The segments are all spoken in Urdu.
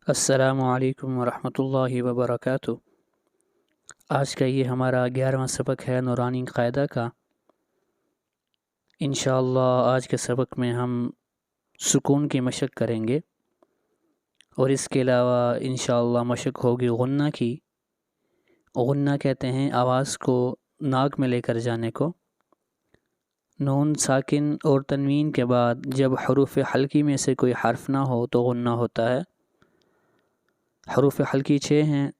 السلام علیکم ورحمۃ اللہ وبرکاتہ۔ آج کا یہ ہمارا 11واں سبق ہے نورانی قاعدہ کا۔ انشاءاللہ آج کے سبق میں ہم سکون کی مشق کریں گے، اور اس کے علاوہ انشاءاللہ مشق ہوگی غنہ کی۔ غنہ کہتے ہیں آواز کو ناک میں لے کر جانے کو۔ نون ساکن اور تنوین کے بعد جب حروف حلقی میں سے کوئی حرف نہ ہو تو غنہ ہوتا ہے۔ حروف حلقی 6 ہیں: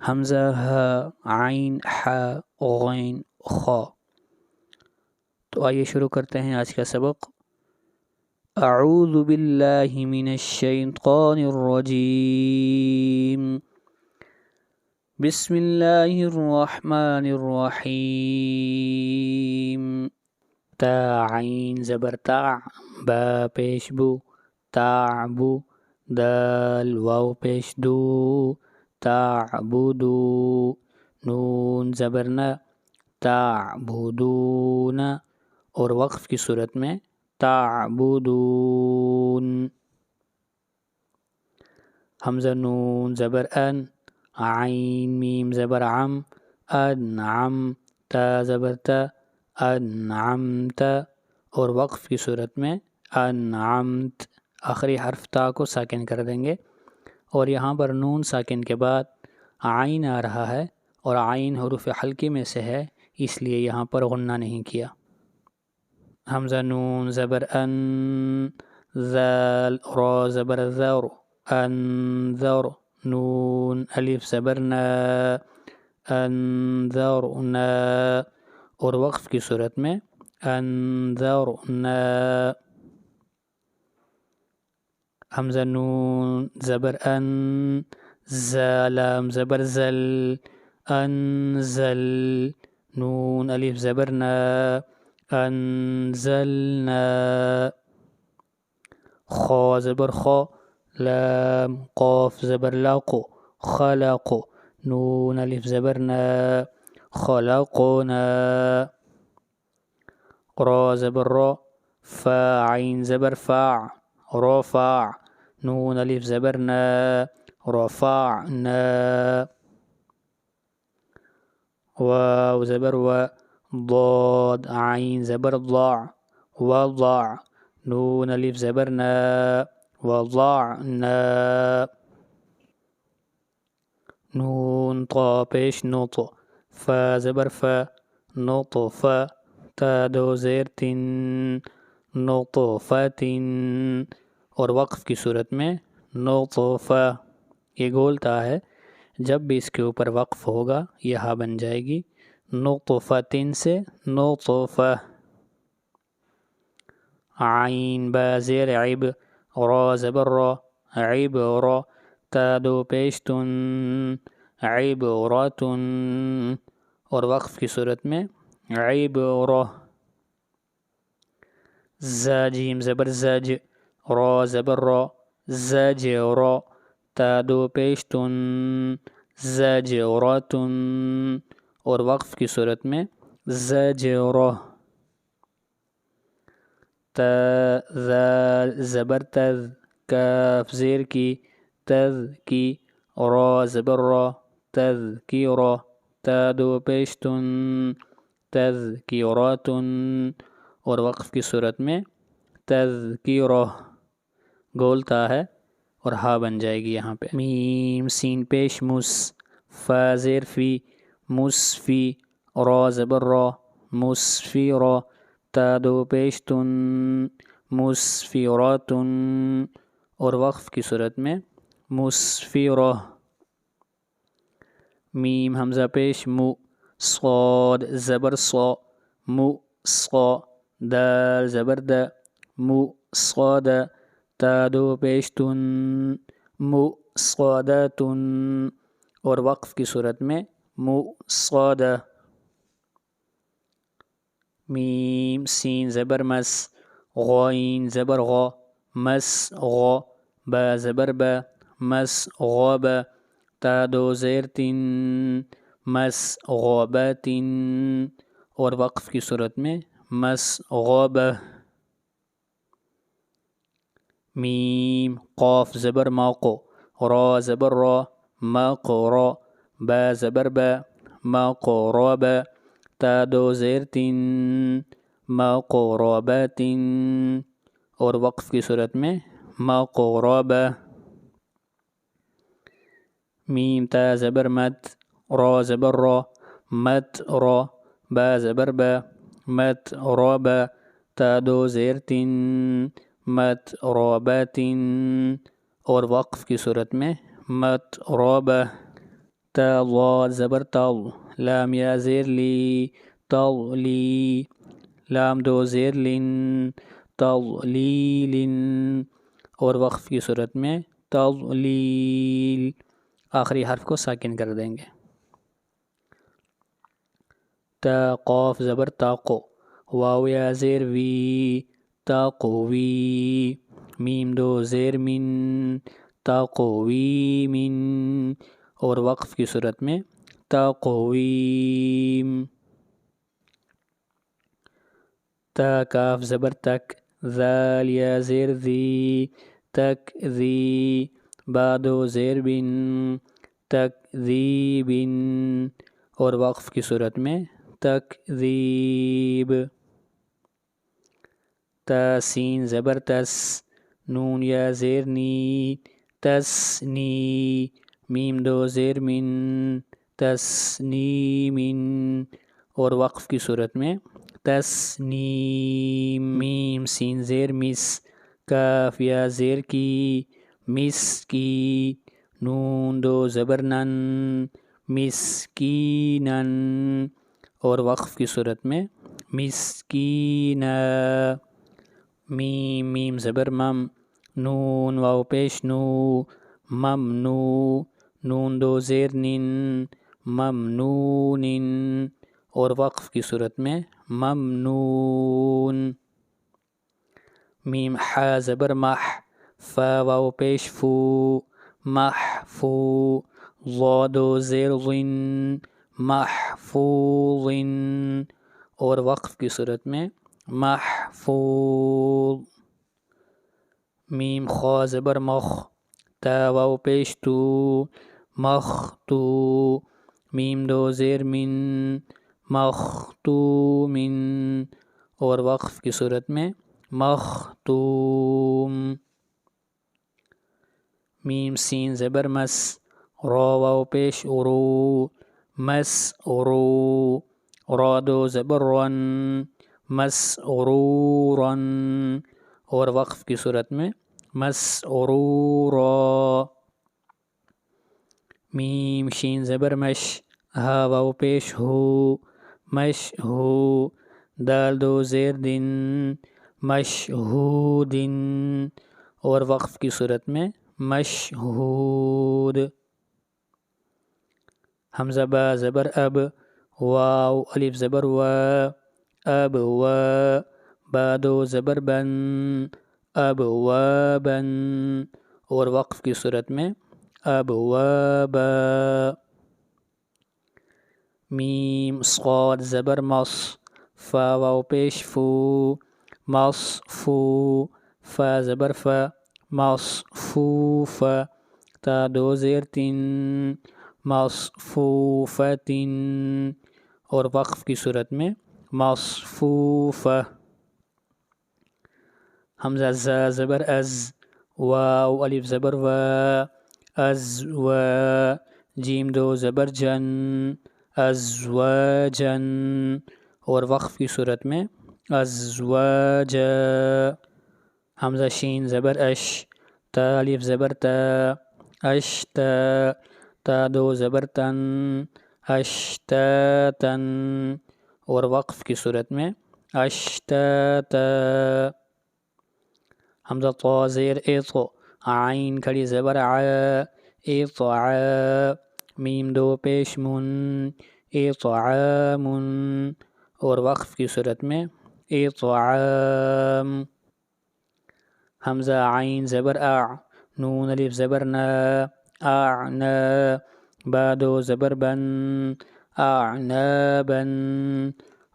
حمزہ، ہ، عین، ح، غین، خ۔ تو آئیے شروع کرتے ہیں آج کا سبق۔ اعوذ باللہ من الشیطان الرجیم، بسم اللہ الرحمن الرحیم۔ تا عین زبر تا، با پیش بو، تعبو، دال واو پیش دو، تعبدو، نون زبر ن، تعبدون، اور وقف کی صورت میں تعبدون۔ حمزہ نون زبر ان، عین میم زبر عم، انعم، تا زبر تا، انعمت، اور وقف کی صورت میں انعمت۔ آخری حرف تا کو ساکن کر دیں گے، اور یہاں پر نون ساکن کے بعد عین آ رہا ہے، اور عین حروف حلقی میں سے ہے، اس لیے یہاں پر غنہ نہیں کیا۔ حمزہ نون زبر ان، ذال را زبر ذر، انذر، نون الف زبر نا، انذرنا، اور وقف کی صورت میں انذرنا۔ حمزہ نون زبر ان، لام زبر زل، انزل، نون الف زبر نا، انزلنا، خا زبر خا، لام قاف زبر لاق، خلق، نون الف زبر نا، خلقنا، را زبر را، فا عین زبر فاع، رفع، نون الف زبر نا، رفعنا، واو زبر و، ضاد عین زبر ضع، وضع، نون الف زبر نا، وضعنا، نون طا پیش نط، فا زبر فا، نطف، تا دو زیر تن، نطفة، اور وقف کی صورت میں نطفہ۔ یہ گولتا ہے، جب بھی اس کے اوپر وقف ہوگا یہ ہا بن جائے گی، نطفة سے نطفہ۔ عین با زیر عب، را زبر را، عبر، تا دو پیش تن، عبرة، اور وقف کی صورت میں عبرہ۔ زا جیم زبر زج، را زبر را، زجر، تا دو پیش تن، زجرة، اور وقف کی صورت میں زجرہ۔ تا ذال زبر تذ، کاف زیر کی، تذ کی، را زبر را، تذکرہ، تا دو پیش تن، تذکرة، اور وقف کی صورت میں تذکرہ۔ گولتا ہے اور ہا بن جائے گی یہاں پہ۔ میم سین پیش مس، فا زیر فی، مسفی، را زبر را، مسفرہ، تا دو پیش تن، مسفرة، اور وقف کی صورت میں مسفرہ۔ میم حمزہ پیش مو، صاد زبر صا، مصا، دال زبر دا، مصاد، تا دو پیش تن، مصادة، اور وقف کی صورت میں مصادہ۔ میم سین زبر مس، غین زبر غا، مس غا، با زبر با، مس غاب، تا دو زیر تن، مس غابت، اور وقف کی صورت میں مس غابہ۔ میم قاف زبر ماقو، را زبر را، مقرا، با زبر با، مقرب، تا دو زیر تین، مقربت، اور وقف کی صورت میں مقرب. میم تا زبر مت، را زبر را، مت را، با زبر با، مت رب، تا دو زیر تین، مت ربت، اور وقف کی صورت میں مت رب. تا ضاد زبر تل، لام یا زیر لی، تل لی، لام دو زیر لن، تل لی لن، اور وقف کی صورت میں تضلیل. آخری حرف کو ساکن کر دیں گے. تا قاف زبر تاقو، واو یا زیر وی، تاقوی، میم دو زیر من، تاقوی من، اور وقف کی صورت میں تاقویم. تا کاف زبر تک، ذال یا زیر ذی، تک ذی، با دو زیر بن، تک ذی بن، اور وقف کی صورت میں تکذیب. تا سین زبر تس، نون یا زیر نی، تسنی، میم دو زیر من، تسنیمن، اور وقف کی صورت میں تسنیم. میم سین زیر مس، کاف یا زیر کی، مس کی، نون دو زبر نن، مسکینن، اور وقف کی صورت میں مسکینہ. میم میم زبر مم، نون واو پیش نو، ممنو، نون دو زیر نن، ممنون، اور وقف کی صورت میں ممنون. میم حا زبر مح، فا واو پیش فو، محفو، ضا دو زیر ضن، محفوظ، اور وقف کی صورت میں محفوظ. میم خا زبر مخ، تا واو پیش تو، مختو، میم دو زیر من، مختوم، اور وقف کی صورت میں مختوم. میم سین زبر مس، را واو پیش ارو، مسعرو، را دو زبر رن، مسعرورا، اور وقف کی صورت میں مسعرورا. میم شین زبر مش، ہا واو پیش ہو، مشہو، دال دو زیر دن، مشہود، اور وقف کی صورت میں مشہود. حمزہ با زبر اب، واو الف زبر و، اب و، با دو زبر بن، اب و بن، اور وقف کی صورت میں اب و با. میم صاد زبر مص، فا واو پیش فو، مصفو، فا زبر فا، مصفوف، تا دو زیر تن، مصفوفت، اور وقف کی صورت میں مصفوفہ. حمزہ زا زبر از، واو الف زبر و، از و، جیم دو زبر جن، ازواجن، اور وقف کی صورت میں ازواجا. حمزہ شین زبر اش، تا الف زبر تا، اشتا، تا دو زبر تن، اشتاتن، اور وقف کی صورت میں اشتاتا. حمزہ طا زیر اط، عین کھڑی زبر ع، اطع، میم دو پیش من، اطعام، اور وقف کی صورت میں اطعام. حمزہ عین زبر اع، نون الف زبر نا، اعنا، با دو زبر بن، اعنابا،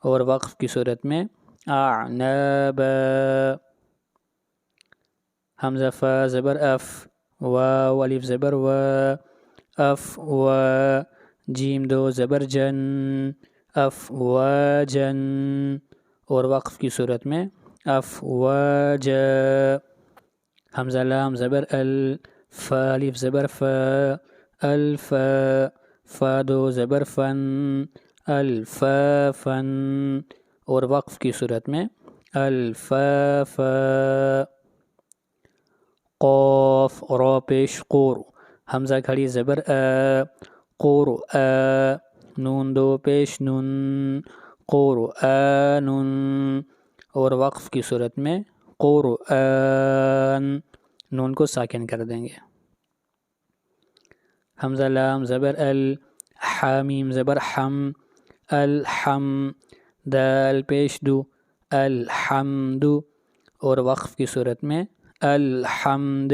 اور وقف کی صورت میں اعنابا. حمزہ فا زبر اف، واو الف زبر و، اف و، جیم دو زبر جن، اف و جن، اور وقف کی صورت میں اف و ج. حمزہ لام زبر ال، فا الف زبر ف، الف، فا دو زبر فن، الف فن، اور وقف کی صورت میں الف ف. قوف را پیش قور، حمزہ کھڑی زبر ا، قور ا، نون دو پیش نن، قور نن، اور وقف کی صورت میں قرآن، نون کو ساکن کر دیں گے. حمزہ لام زبر ال، حامیم زبر حم، الحم، دال پیش دو، الحمد، اور وقف کی صورت میں الحمد.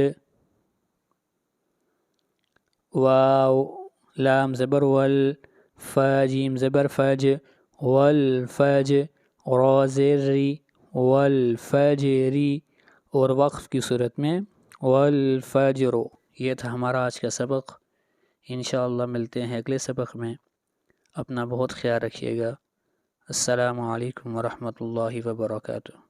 واو لام زبر ول، فا جیم زبر فج، والفج، را زیر ری، والفجری، اور وقف کی صورت میں والفجر. یہ تھا ہمارا آج کا سبق. انشاءاللہ ملتے ہیں اگلے سبق میں. اپنا بہت خیال رکھیے گا. السلام علیکم ورحمۃ اللہ وبرکاتہ.